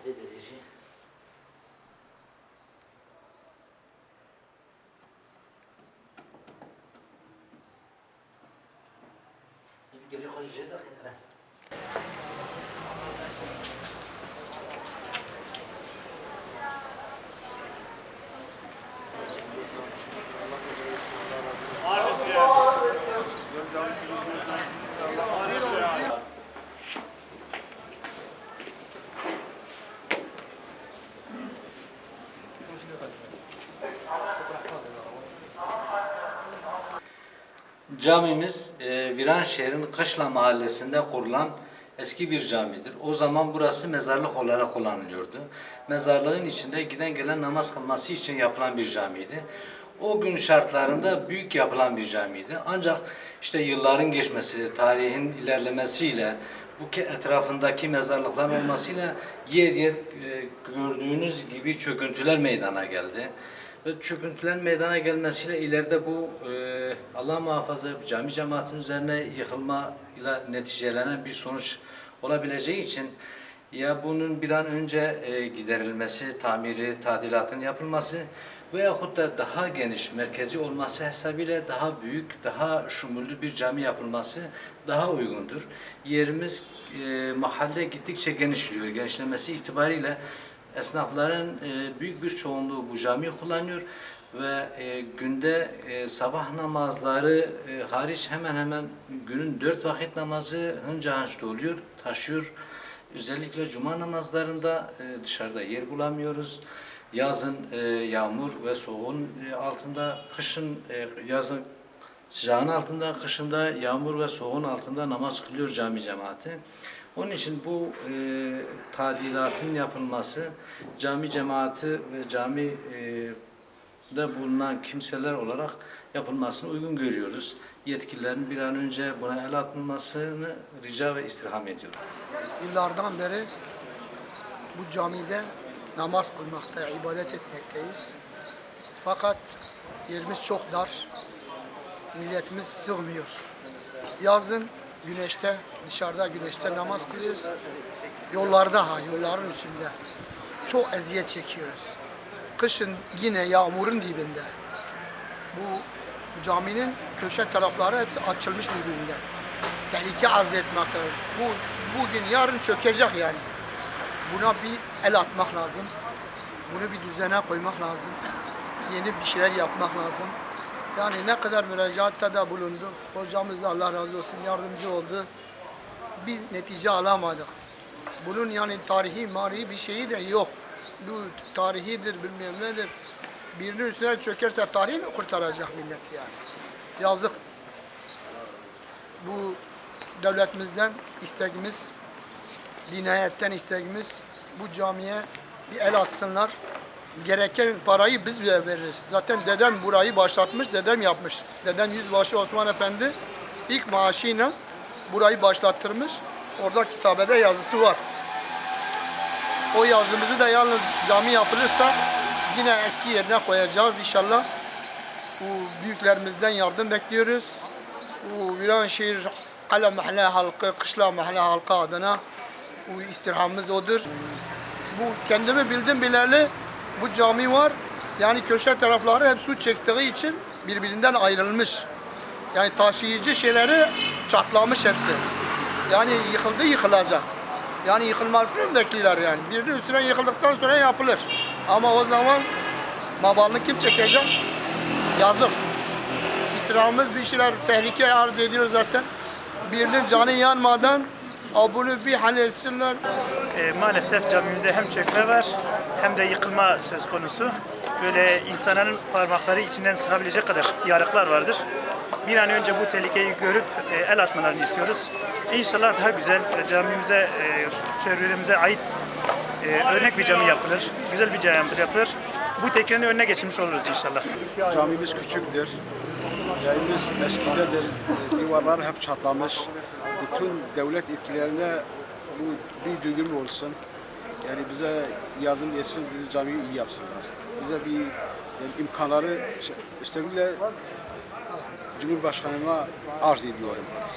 Affedici. Geri koşacak da kadar. Camimiz Viranşehir'in Kışla mahallesinde kurulan eski bir camidir. O zaman burası mezarlık olarak kullanılıyordu. Mezarlığın içinde giden gelen namaz kılması için yapılan bir camiydi. O gün şartlarında büyük yapılan bir camiydi. Ancak işte yılların geçmesi, tarihin ilerlemesiyle, bu etrafındaki mezarlıkların olmasıyla yer yer gördüğünüz gibi çöküntüler meydana geldi. Ve çöküntülerin meydana gelmesiyle ileride bu Allah muhafaza cami cemaatin üzerine yıkılmayla neticelenen bir sonuç olabileceği için ya bunun bir an önce giderilmesi, tamiri, tadilatın yapılması veyahut da daha geniş, merkezi olması hesabıyla daha büyük, daha şumullü bir cami yapılması daha uygundur. Yerimiz mahalle gittikçe genişliyor. Genişlemesi itibariyle esnafların büyük bir çoğunluğu bu camiyi kullanıyor ve günde sabah namazları hariç hemen hemen günün 4 vakit namazı hınca hınçta oluyor, taşıyor. Özellikle cuma namazlarında dışarıda yer bulamıyoruz. Yazın yağmur ve soğuğun altında, kışın yazın sıcağın altında, kışında yağmur ve soğuğun altında namaz kılıyor cami cemaati. Onun için bu tadilatın yapılması, cami cemaati ve camide bulunan kimseler olarak yapılmasını uygun görüyoruz. Yetkililerin bir an önce buna el atılmasını rica ve istirham ediyorum. Yıllardan beri bu camide namaz kılmakta, ibadet etmekteyiz. Fakat yerimiz çok dar, milletimiz sığmıyor. Yazın güneşte, dışarıda güneşte namaz kılıyoruz. Yolların üstünde çok eziyet çekiyoruz. Kışın yine yağmurun dibinde. Bu caminin köşe tarafları hepsi açılmış birbirinde. Tehlike arz etmekte. Bugün yarın çökecek yani. Buna bir el atmak lazım. Bunu bir düzene koymak lazım. Yeni bir şeyler yapmak lazım. Yani ne kadar müracaatta da bulundu. Hocamız da Allah razı olsun yardımcı oldu. Bir netice alamadık. Bunun yani marihi bir şeyi de yok. Bu tarihidir, bilmem nedir. Birinin üstüne çökerse tarihi mi kurtaracak millet yani? Yazık. Bu devletimizden isteğimiz, dinayetten isteğimiz bu camiye bir el atsınlar. Gereken parayı biz bile veririz. Zaten dedem burayı başlatmış, dedem yapmış. Dedem Yüzbaşı Osman Efendi ilk maaşıyla burayı başlattırmış. Orada kitabede yazısı var. O yazımızı da yalnız cami yapılırsa yine eski yerine koyacağız inşallah. Bu büyüklerimizden yardım bekliyoruz. Bu Viranşehir Kale Mahalle halkı, Kışla Mahalle halkı adına bu istirhamımız odur. Bu kendimi bildim bileli bu cami var. Yani köşe tarafları hep su çektiği için birbirinden ayrılmış. Yani taşıyıcı şeyleri çatlamış hepsi. Yani yıkıldı yıkılacak. Yani yıkılmasını mı bekliyorlar yani? Birinin üstüne yıkıldıktan sonra yapılır. Ama o zaman mabalını kim çekecek? Yazık. İstirhamımız bir şeyler tehlike arz ediyor zaten. Birinin canı yanmadan bunu bir halletsinler. Maalesef camimizde hem çökme var hem de yıkılma söz konusu. Böyle insanların parmakları içinden sıkabilecek kadar yarıklar vardır. Bir an önce bu tehlikeyi görüp el atmalarını istiyoruz. İnşallah daha güzel camimize, çevremize ait örnek bir cami yapılır. Güzel bir cami yapılır. Bu tehlikenin önüne geçmiş oluruz inşallah. Camimiz küçüktür. Camimiz eskidedir. Duvarlar hep çatlamış. Bütün devlet ilkilerine bu bir duygun olsun. Yani bize yardım etsin, bizi camiyi iyi yapsınlar. Bize bir imkanları işte Cumhurbaşkanıma arz ediyorum.